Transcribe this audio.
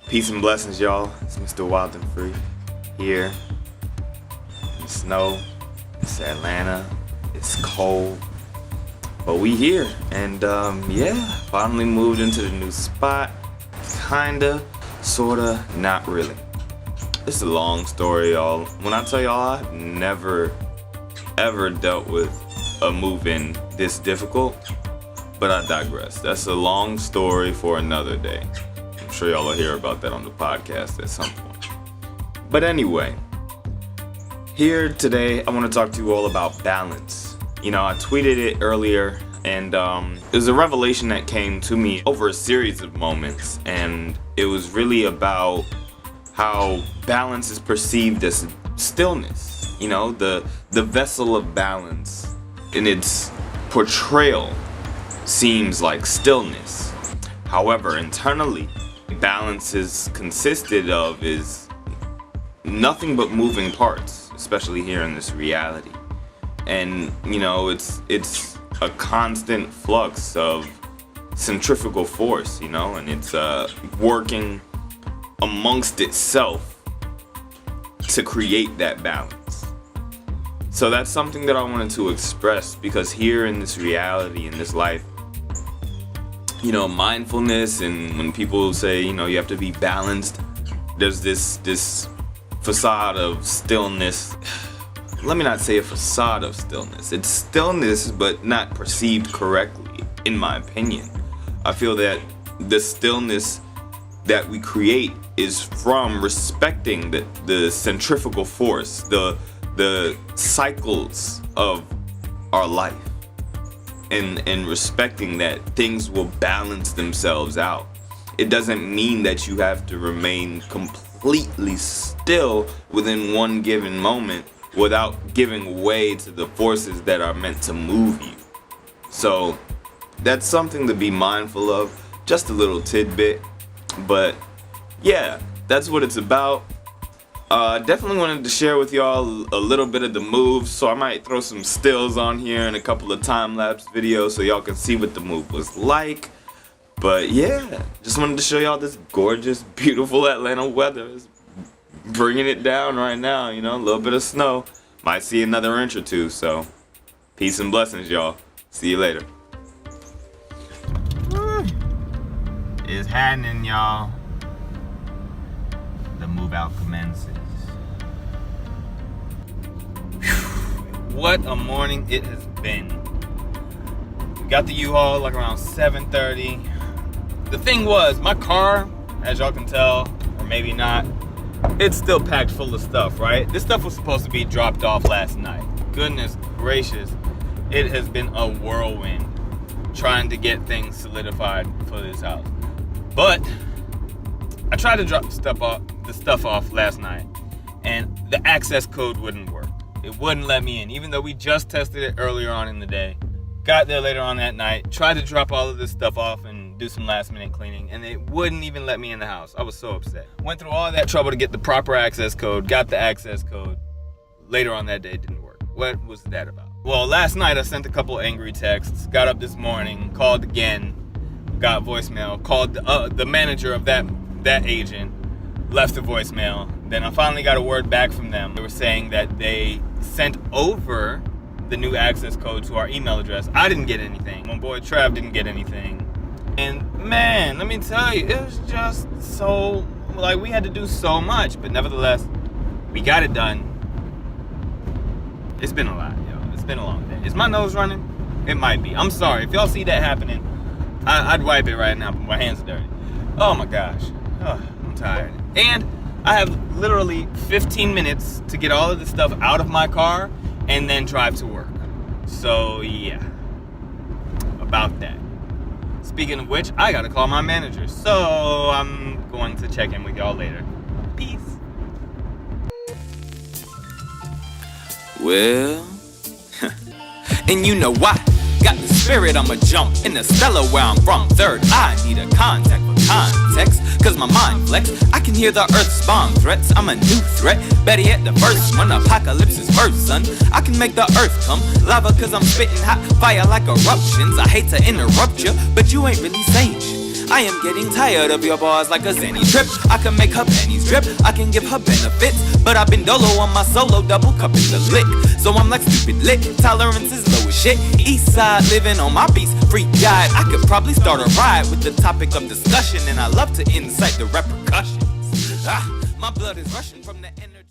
Peace and blessings, y'all. It's Mr. Wildenfree here in the snow. It's Atlanta. It's cold, but we here, and finally moved into the new spot. Kinda, sorta, not really. It's a long story, y'all. When I tell y'all, I've never ever dealt with a move-in this difficult, but I digress. That's a long story for another day. I'm sure y'all will hear about that on the podcast at some point. But anyway, here today, I want to talk to you all about balance. You know, I tweeted it earlier, and it was a revelation that came to me over a series of moments, and it was really about how balance is perceived as stillness. You know, the vessel of balance in its portrayal seems like stillness. However, internally, balance is consisted of is nothing but moving parts, especially here in this reality. And you know, it's a constant flux of centrifugal force, you know, and it's working amongst itself to create that balance. So that's something that I wanted to express, because here in this reality, in this life, you know, mindfulness, and when people say, you know, you have to be balanced, there's this facade of stillness. Let me not say a facade of stillness. It's stillness, but not perceived correctly, in my opinion. I feel that the stillness that we create is from respecting the centrifugal force, the cycles of our life, and respecting that things will balance themselves out. It doesn't mean that you have to remain completely still within one given moment without giving way to the forces that are meant to move you. So that's something to be mindful of. Just a little tidbit, but yeah, that's what it's about. Definitely wanted to share with y'all a little bit of the moves, so I might throw some stills on here and a couple of time-lapse videos so y'all can see what the move was like. But yeah, just wanted to show y'all this gorgeous, beautiful Atlanta weather. It's bringing it down right now, you know, a little bit of snow. Might see another inch or two, so peace and blessings, y'all. See you later. It's happening, y'all. The move out commences. What a morning it has been. We got the U-Haul like around 7:30. The thing was, my car, as y'all can tell, or maybe not, it's still packed full of stuff, right? This stuff was supposed to be dropped off last night. Goodness gracious, it has been a whirlwind trying to get things solidified for this house. But I tried to drop the stuff off last night, and the access code wouldn't work. It wouldn't let me in, even though we just tested it earlier on in the day. Got there later on that night, tried to drop all of this stuff off and do some last minute cleaning, and it wouldn't even let me in the house. I was so upset. Went through all that trouble to get the proper access code, got the access code. Later on that day, it didn't work. What was that about? Well, last night I sent a couple angry texts, got up this morning, called again, got voicemail, called the manager of that agent, left a voicemail. Then I finally got a word back from them. They were saying that they sent over the new access code to our email address. I didn't get anything. My boy Trav didn't get anything. And man, let me tell you, it was just so, like, we had to do so much, but nevertheless, we got it done. It's been a lot, yo. It's been a long day. Is my nose running? It might be. I'm sorry. If y'all see that happening, I'd wipe it right now, but my hands are dirty. Oh my gosh. Oh, I'm tired. And I have literally 15 minutes to get all of this stuff out of my car and then drive to work. So yeah, about that. Speaking of which, I gotta call my manager. So I'm going to check in with y'all later. Peace. Well, and you know why? Got the spirit, I'ma jump in the stellar where I'm from. Third eye, need a contact for context, cause my mind flex. I can hear the earth's bomb threats, I'm a new threat. Better yet, the first one, apocalypse is first, son. I can make the earth come lava cause I'm spitting hot fire like eruptions. I hate to interrupt you, but you ain't really sane. I am getting tired of your bars like a zany trip. I can make her panties drip, I can give her benefits, but I've been dolo on my solo, double cupping the lick. So I'm like stupid lit, tolerance is low as shit. East side living on my beats, free guide. I could probably start a ride with the topic of discussion, and I love to incite the repercussions. My blood is rushing from the energy.